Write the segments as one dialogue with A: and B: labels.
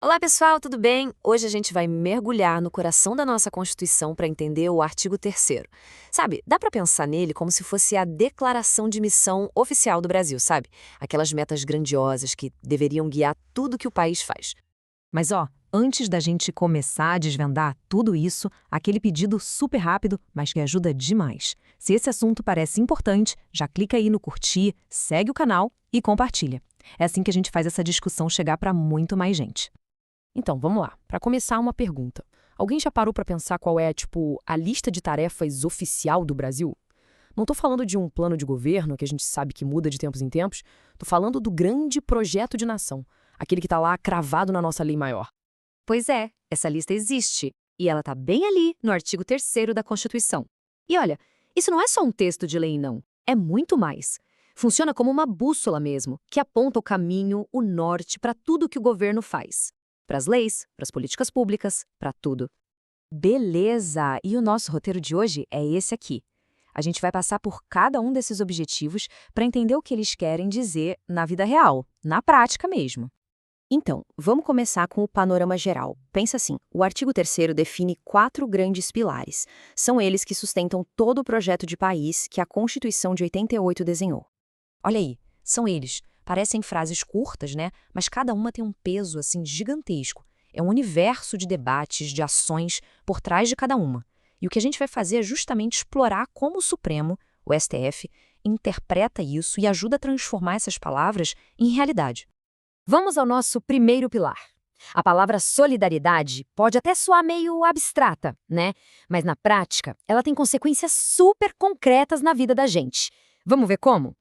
A: Olá, pessoal, tudo bem? Hoje a gente vai mergulhar no coração da nossa Constituição para entender o artigo 3º. Sabe, dá para pensar nele como se fosse a declaração de missão oficial do Brasil, sabe? Aquelas metas grandiosas que deveriam guiar tudo que o país faz.
B: Mas antes da gente começar a desvendar tudo isso, aquele pedido super rápido, mas que ajuda demais. Se esse assunto parece importante, já clica aí no curtir, segue o canal e compartilha. É assim que a gente faz essa discussão chegar para muito mais gente.
C: Então, vamos lá. Para começar, uma pergunta. Alguém já parou para pensar qual é, a lista de tarefas oficial do Brasil? Não estou falando de um plano de governo, que a gente sabe que muda de tempos em tempos. Estou falando do grande projeto de nação, aquele que está lá cravado na nossa lei maior.
D: Pois é, essa lista existe. E ela está bem ali no artigo 3º da Constituição. E olha, isso não é só um texto de lei, não. É muito mais. Funciona como uma bússola mesmo, que aponta o caminho, o norte para tudo que o governo faz. Para as leis, para as políticas públicas, para tudo.
B: Beleza! E o nosso roteiro de hoje é esse aqui. A gente vai passar por cada um desses objetivos para entender o que eles querem dizer na vida real, na prática mesmo.
E: Então, vamos começar com o panorama geral. Pensa assim, o artigo 3º define 4 grandes pilares. São eles que sustentam todo o projeto de país que a Constituição de 88 desenhou.
B: Olha aí, são eles. Parecem frases curtas, né? Mas cada uma tem um peso, assim, gigantesco. É um universo de debates, de ações por trás de cada uma. E o que a gente vai fazer é justamente explorar como o Supremo, o STF, interpreta isso e ajuda a transformar essas palavras em realidade.
D: Vamos ao nosso primeiro pilar. A palavra solidariedade pode até soar meio abstrata, né? Mas na prática, ela tem consequências super concretas na vida da gente. Vamos ver como?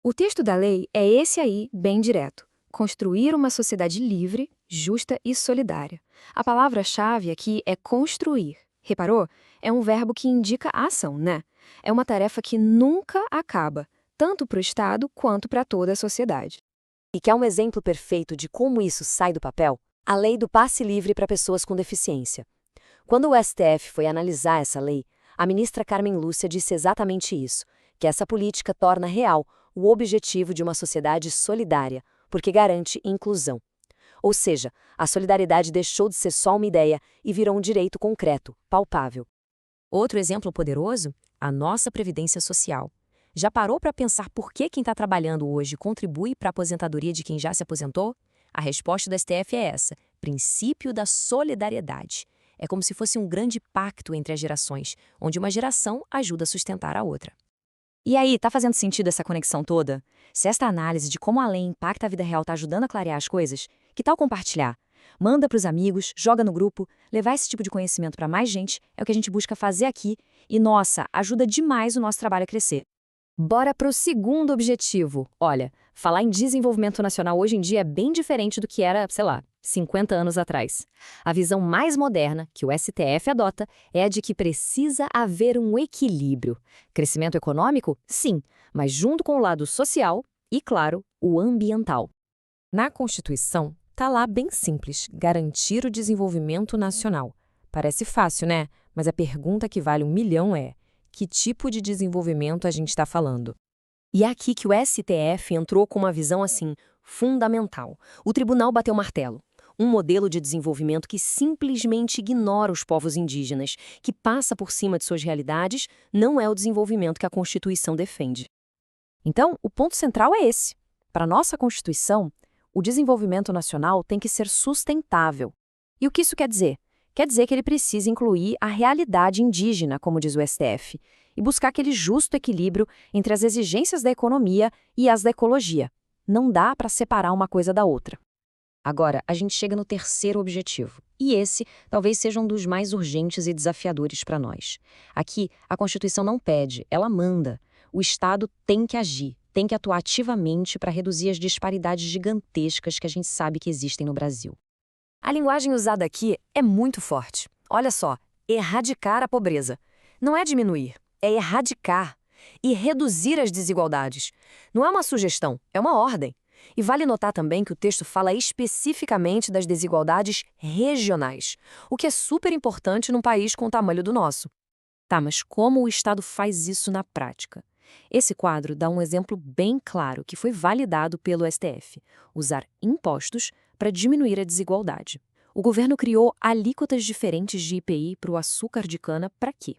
F: O texto da lei é esse aí, bem direto. Construir uma sociedade livre, justa e solidária. A palavra-chave aqui é construir. Reparou? É um verbo que indica a ação, né? É uma tarefa que nunca acaba, tanto para o Estado quanto para toda a sociedade.
A: E quer um exemplo perfeito de como isso sai do papel? A lei do passe livre para pessoas com deficiência. Quando o STF foi analisar essa lei, a ministra Carmen Lúcia disse exatamente isso, que essa política torna real o objetivo de uma sociedade solidária, porque garante inclusão. Ou seja, a solidariedade deixou de ser só uma ideia e virou um direito concreto, palpável.
B: Outro exemplo poderoso? A nossa Previdência Social. Já parou para pensar por que quem está trabalhando hoje contribui para a aposentadoria de quem já se aposentou? A resposta do STF é essa: princípio da solidariedade. É como se fosse um grande pacto entre as gerações, onde uma geração ajuda a sustentar a outra.
E: E aí, tá fazendo sentido essa conexão toda? Se esta análise de como a lei impacta a vida real tá ajudando a clarear as coisas, que tal compartilhar? Manda pros amigos, joga no grupo, levar esse tipo de conhecimento para mais gente é o que a gente busca fazer aqui e, nossa, ajuda demais o nosso trabalho a crescer.
D: Bora para o segundo objetivo. Olha, falar em desenvolvimento nacional hoje em dia é bem diferente do que era, 50 anos atrás. A visão mais moderna que o STF adota é a de que precisa haver um equilíbrio. Crescimento econômico? Sim, mas junto com o lado social e, claro, o ambiental.
B: Na Constituição, tá lá bem simples: garantir o desenvolvimento nacional. Parece fácil, né? Mas a pergunta que vale 1 milhão é: que tipo de desenvolvimento a gente está falando?
E: E é aqui que o STF entrou com uma visão assim, fundamental. O tribunal bateu o martelo. Um modelo de desenvolvimento que simplesmente ignora os povos indígenas, que passa por cima de suas realidades, não é o desenvolvimento que a Constituição defende.
B: Então, o ponto central é esse. Para a nossa Constituição, o desenvolvimento nacional tem que ser sustentável. E o que isso quer dizer? Quer dizer que ele precisa incluir a realidade indígena, como diz o STF, e buscar aquele justo equilíbrio entre as exigências da economia e as da ecologia. Não dá para separar uma coisa da outra.
E: Agora, a gente chega no terceiro objetivo, e esse talvez seja um dos mais urgentes e desafiadores para nós. Aqui, a Constituição não pede, ela manda. O Estado tem que agir, tem que atuar ativamente para reduzir as disparidades gigantescas que a gente sabe que existem no Brasil.
A: A linguagem usada aqui é muito forte. Olha só, erradicar a pobreza. Não é diminuir, é erradicar e reduzir as desigualdades. Não é uma sugestão, é uma ordem. E vale notar também que o texto fala especificamente das desigualdades regionais, o que é super importante num país com o tamanho do nosso.
B: Tá, mas como o Estado faz isso na prática? Esse quadro dá um exemplo bem claro que foi validado pelo STF: usar impostos para diminuir a desigualdade. O governo criou alíquotas diferentes de IPI para o açúcar de cana para quê?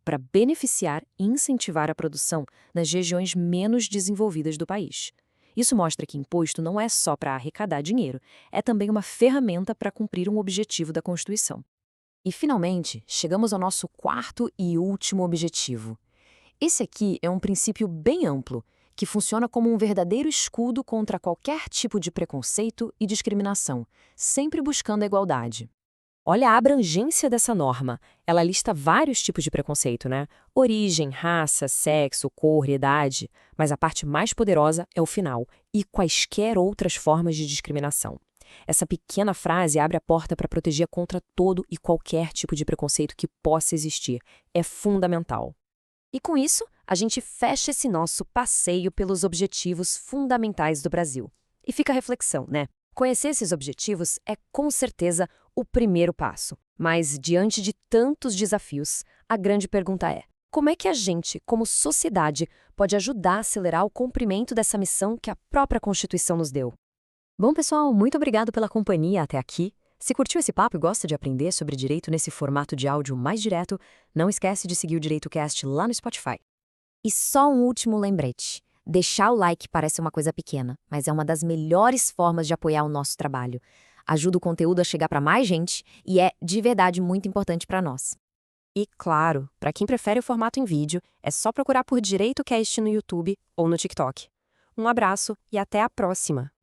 B: Para beneficiar e incentivar a produção nas regiões menos desenvolvidas do país. Isso mostra que imposto não é só para arrecadar dinheiro, é também uma ferramenta para cumprir um objetivo da Constituição. E, finalmente, chegamos ao nosso quarto e último objetivo. Esse aqui é um princípio bem amplo, que funciona como um verdadeiro escudo contra qualquer tipo de preconceito e discriminação, sempre buscando a igualdade. Olha a abrangência dessa norma. Ela lista vários tipos de preconceito, né? Origem, raça, sexo, cor, idade. Mas a parte mais poderosa é o final, e quaisquer outras formas de discriminação. Essa pequena frase abre a porta para proteger contra todo e qualquer tipo de preconceito que possa existir. É fundamental. E com isso, a gente fecha esse nosso passeio pelos objetivos fundamentais do Brasil. E fica a reflexão, né? Conhecer esses objetivos é, com certeza, o primeiro passo. Mas, diante de tantos desafios, a grande pergunta é: como é que a gente, como sociedade, pode ajudar a acelerar o cumprimento dessa missão que a própria Constituição nos deu? Bom, pessoal, muito obrigado pela companhia até aqui. Se curtiu esse papo e gosta de aprender sobre direito nesse formato de áudio mais direto, não esquece de seguir o DireitoCast lá no Spotify. E só um último lembrete. Deixar o like parece uma coisa pequena, mas é uma das melhores formas de apoiar o nosso trabalho. Ajuda o conteúdo a chegar para mais gente e é, de verdade, muito importante para nós. E, claro, para quem prefere o formato em vídeo, é só procurar por DireitoCast no YouTube ou no TikTok. Um abraço e até a próxima!